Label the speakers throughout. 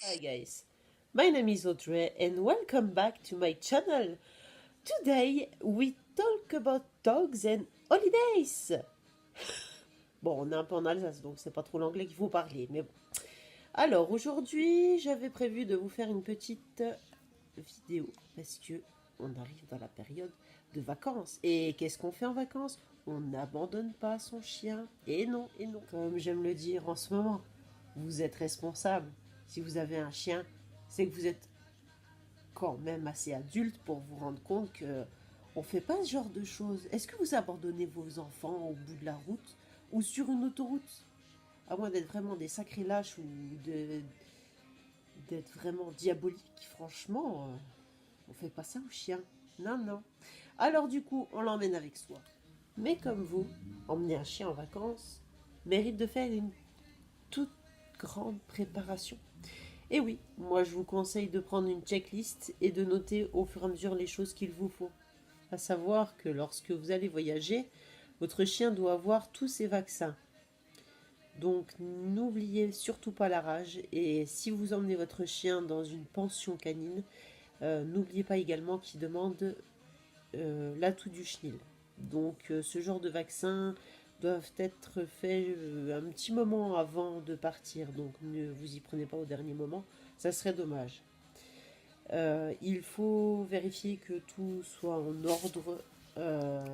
Speaker 1: Hi guys, my name is Audrey and welcome back to my channel. Today we talk about dogs and holidays. Bon, on est un peu en Alsace donc c'est pas trop l'anglais qu'il faut parler, mais bon. Alors aujourd'hui j'avais prévu de vous faire une petite vidéo parce que on arrive dans la période de vacances. Et qu'est-ce qu'on fait en vacances? On n'abandonne pas son chien. Et non, et non. Comme j'aime le dire en ce moment, vous êtes responsable. Si vous avez un chien, c'est que vous êtes quand même assez adulte pour vous rendre compte que on fait pas ce genre de choses. Est-ce que vous abandonnez vos enfants au bout de la route ou sur une autoroute? À moins d'être vraiment des sacrés lâches ou d'être vraiment diabolique, franchement, on fait pas ça aux chiens. Non, non. Alors du coup, on l'emmène avec soi. Mais comme vous, emmener un chien en vacances mérite de faire une toute grande préparation. Et oui, moi je vous conseille de prendre une checklist et de noter au fur et à mesure les choses qu'il vous faut. À savoir que lorsque vous allez voyager, votre chien doit avoir tous ses vaccins. Donc n'oubliez surtout pas la rage, et si vous emmenez votre chien dans une pension canine, n'oubliez pas également qu'il demande l'atout du chenil. Donc ce genre de vaccins doivent être faits un petit moment avant de partir, donc ne vous y prenez pas au dernier moment, ça serait dommage. Il faut vérifier que tout soit en ordre,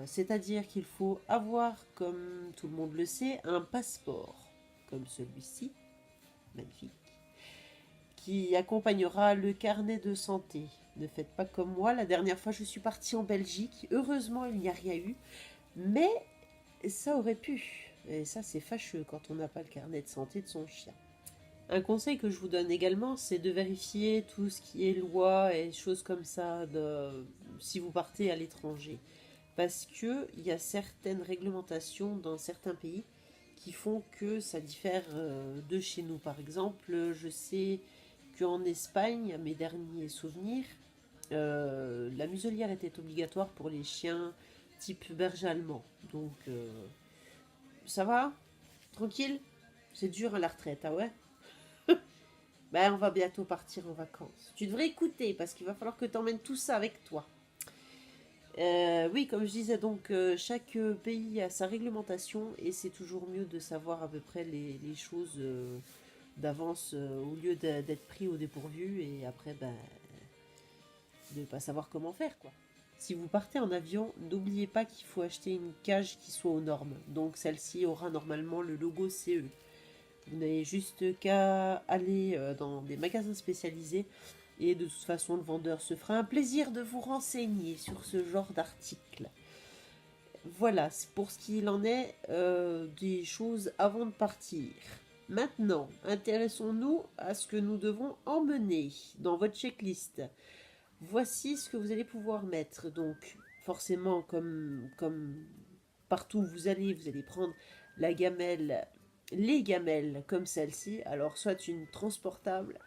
Speaker 1: c'est-à-dire qu'il faut avoir, comme tout le monde le sait, un passeport, comme celui-ci, magnifique, qui accompagnera le carnet de santé. Ne faites pas comme moi, la dernière fois je suis partie en Belgique, heureusement il n'y a rien eu, mais ça aurait pu. Et ça c'est fâcheux quand on n'a pas le carnet de santé de son chien. Un conseil que je vous donne également, c'est de vérifier tout ce qui est loi et choses comme ça si vous partez à l'étranger. Parce qu'il y a certaines réglementations dans certains pays qui font que ça diffère de chez nous. Par exemple, je sais qu'en Espagne, à mes derniers souvenirs, la muselière était obligatoire pour les chiens type berger allemand. Donc, ça va? Tranquille? C'est dur à la retraite, ah ouais? Ben, on va bientôt partir en vacances. Tu devrais écouter parce qu'il va falloir que tu emmènes tout ça avec toi. Oui, comme je disais, donc chaque pays a sa réglementation et c'est toujours mieux de savoir à peu près les choses d'avance au lieu d'être pris au dépourvu et après ben, de ne pas savoir comment faire quoi. Si vous partez en avion, n'oubliez pas qu'il faut acheter une cage qui soit aux normes. Donc celle-ci aura normalement le logo CE. Vous n'avez juste qu'à aller dans des magasins spécialisés et de toute façon le vendeur se fera un plaisir de vous renseigner sur ce genre d'article. Voilà, c'est pour ce qu'il en est des choses avant de partir. Maintenant, intéressons-nous à ce que nous devons emmener dans votre checklist. Voici ce que vous allez pouvoir mettre. Donc, forcément, comme partout où vous allez prendre la gamelle, les gamelles comme celle-ci. Alors, soit une transportable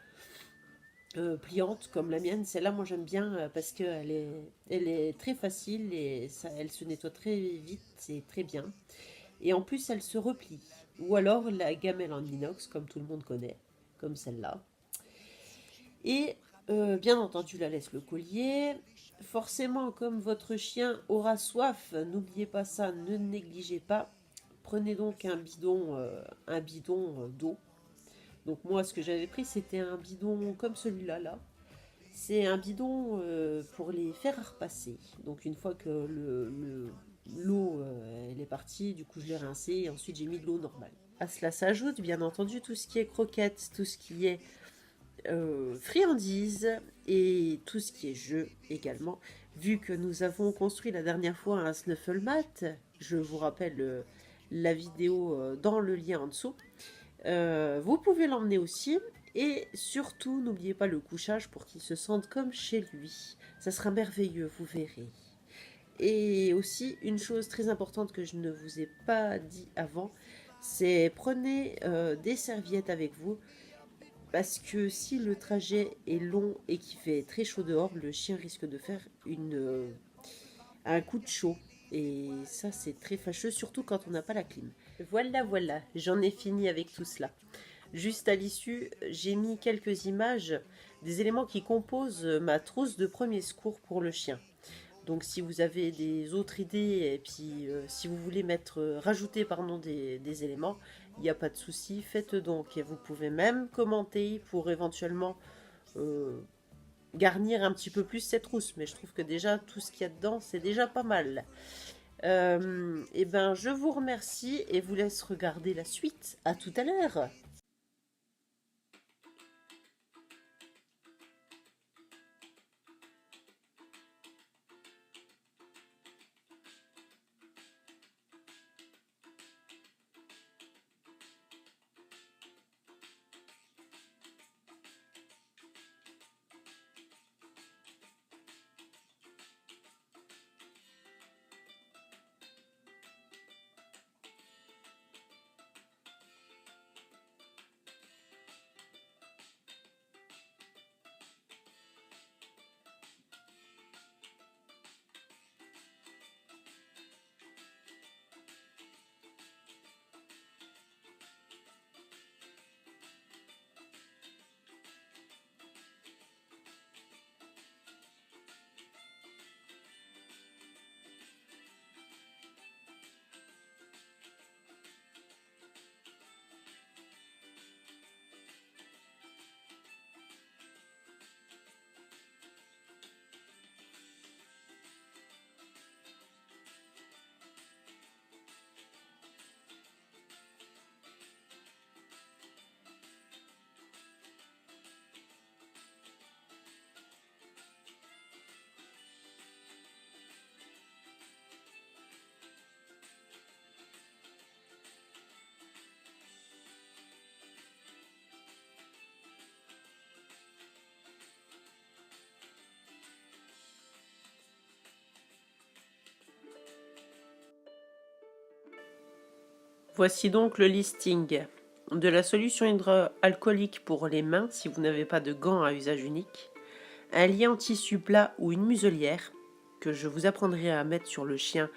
Speaker 1: pliante comme la mienne. Celle-là, moi j'aime bien parce elle est très facile et ça, elle se nettoie très vite, c'est très bien. Et en plus, elle se replie. Ou alors la gamelle en inox, comme tout le monde connaît, comme celle-là. Et bien entendu, la laisse le collier. Forcément, comme votre chien aura soif, n'oubliez pas ça, ne négligez pas. Prenez donc un bidon d'eau. Donc moi, ce que j'avais pris, c'était un bidon comme celui-là, là. C'est un bidon pour les faire à repasser. Donc une fois que l'eau elle est partie, du coup je l'ai rincé et ensuite j'ai mis de l'eau normale. À cela s'ajoute bien entendu tout ce qui est croquettes, tout ce qui est friandises et tout ce qui est jeu également. Vu que nous avons construit la dernière fois un snuffle mat, je vous rappelle la vidéo dans le lien en dessous. Vous pouvez l'emmener aussi. Et surtout, n'oubliez pas le couchage pour qu'il se sente comme chez lui. Ça sera merveilleux, vous verrez. Et aussi, une chose très importante que je ne vous ai pas dit avant, c'est prenez des serviettes avec vous. Parce que si le trajet est long et qu'il fait très chaud dehors, le chien risque de faire un coup de chaud. Et ça, c'est très fâcheux, surtout quand on n'a pas la clim. Voilà, voilà, j'en ai fini avec tout cela. Juste à l'issue, j'ai mis quelques images des éléments qui composent ma trousse de premier secours pour le chien. Donc si vous avez des autres idées et puis si vous voulez rajouter pardon, des éléments, il n'y a pas de souci, faites donc. Et vous pouvez même commenter pour éventuellement euh, garnir un petit peu plus cette trousse. Mais je trouve que déjà tout ce qu'il y a dedans, c'est déjà pas mal. Et ben je vous remercie et vous laisse regarder la suite. À tout à l'heure. Voici donc le listing de la solution hydroalcoolique pour les mains si vous n'avez pas de gants à usage unique, un lien en tissu plat ou une muselière que je vous apprendrai à mettre sur le chien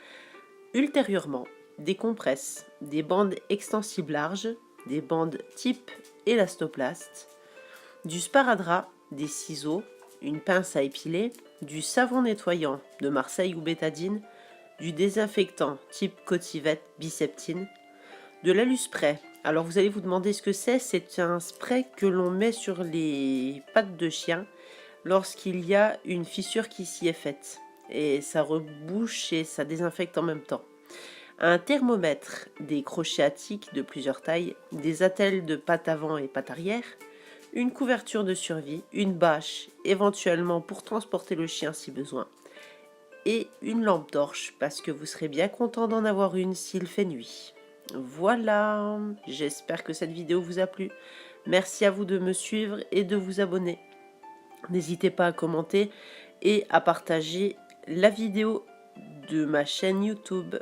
Speaker 1: ultérieurement, des compresses, des bandes extensibles larges, des bandes type élastoplast, du sparadrap, des ciseaux, une pince à épiler, du savon nettoyant de Marseille ou bétadine, du désinfectant type cotivette biceptine, de l'alu-spray. Alors vous allez vous demander ce que c'est. C'est un spray que l'on met sur les pattes de chien lorsqu'il y a une fissure qui s'y est faite. Et ça rebouche et ça désinfecte en même temps. Un thermomètre, des crochets attiques de plusieurs tailles, des attelles de pattes avant et pattes arrière, une couverture de survie, une bâche, éventuellement pour transporter le chien si besoin, et une lampe torche parce que vous serez bien content d'en avoir une s'il fait nuit. Voilà, j'espère que cette vidéo vous a plu. Merci à vous de me suivre et de vous abonner. N'hésitez pas à commenter et à partager la vidéo de ma chaîne YouTube.